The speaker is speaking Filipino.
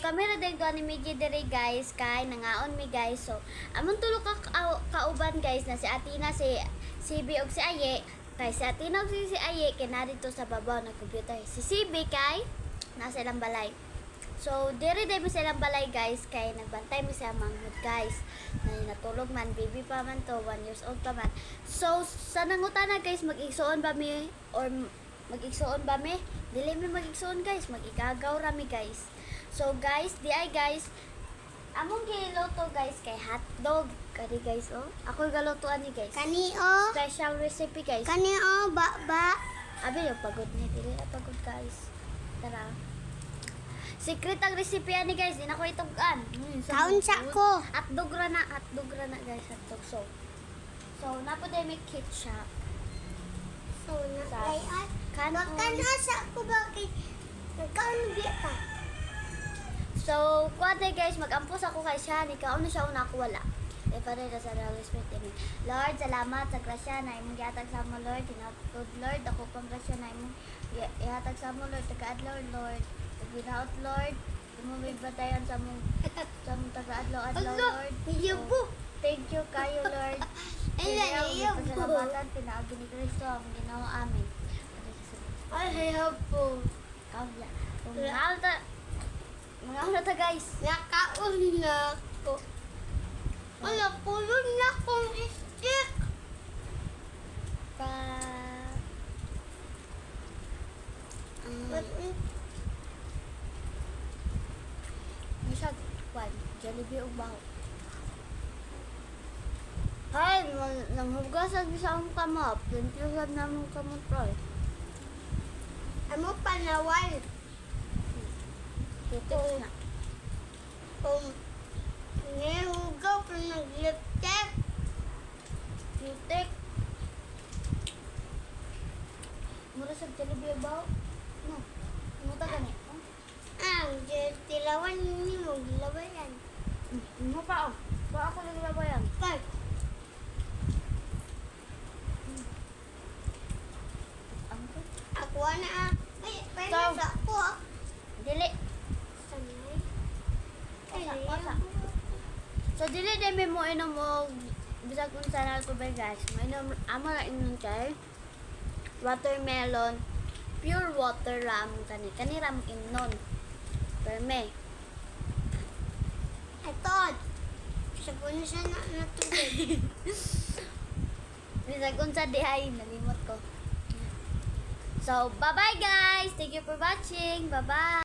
kami ra din ni Miggy dire guys, kay nangaon mi guys. So, amon tulo ka kauban guys na si Atina, si CB ug si Aye. Kay si Atina ug si Aye kay dito sa babaw ng computer. Si CB kay nasa ilang balay. So, dire din mi sa ilang balay guys, kay nagbantay mi sa manghud guys. Natulog man, baby pa man to, 1 years old pa man. So, sa nangutana guys, mag-igsoon ba mi or mag-igsoon ba mi? Dili mi mag-igsoon guys, mag-igagaw rami guys. So guys, di ay guys, among giluto guys kay hotdog. Kani guys oh. Ako galutuan ni guys. Kani o. Special recipe guys. Kani o, ba. Abi yung pagod ni, dili na pagod guys. Tara. Secret ang recipe ani guys, di na ko itugan. Kaon sa ko. Hotdog ra na guys, hotdog. So napo day may ketchup. So, nakayan. Kanon. Makana sa ko bakit. Nagkaon biya ka. So, kuwate guys, mag-ampos ako kay siya. Ikaw na siya una ako wala. E pa rin sa respect din. Lord, salamat sa grasya na imong gihatag sa mo, Lord. Tinatod, Lord. Ako pang grasya na imong ihatag sa mo, Lord. Taga-adlaw, Lord. Pag-ginaot, Lord. Imong batayan sa mong taga-adlaw, Lord. Iyo po. Thank you kayo, Lord. Iyo po. Pasalamatan, pinaagi ni Kristo ang ginawa amin. Ay, iyo po. Kabla. Mga ta guys. Nakaon na ko. Wala, pulon na kong stick. Misag, kwan, Jollibee o baho. Ay, nanghugasan bisa akong kamap. Pintiusad na mong kamotroy. Amo panawal. Ito na. Kung nihugaw pa nagliptek. Putik. Mura sa Jollibee o baho. No, muta gani. Ang tilawan ni mo, gilawayan. Mo pa o. Ba ako naglabayan. Kay, ako na ay, pwede So, sa ako ah. Dili. Sanay. Wasa. So, dili din mo inom mo bisag kung saan ako ba guys. Mainom, amo na inom kay watermelon, pure water ram kani. Kani ram inon. Perme. Etod. Sabi na siya na natubig. Bisag kung sa dihay, nalimot ko. So, bye-bye guys! Thank you for watching. Bye-bye!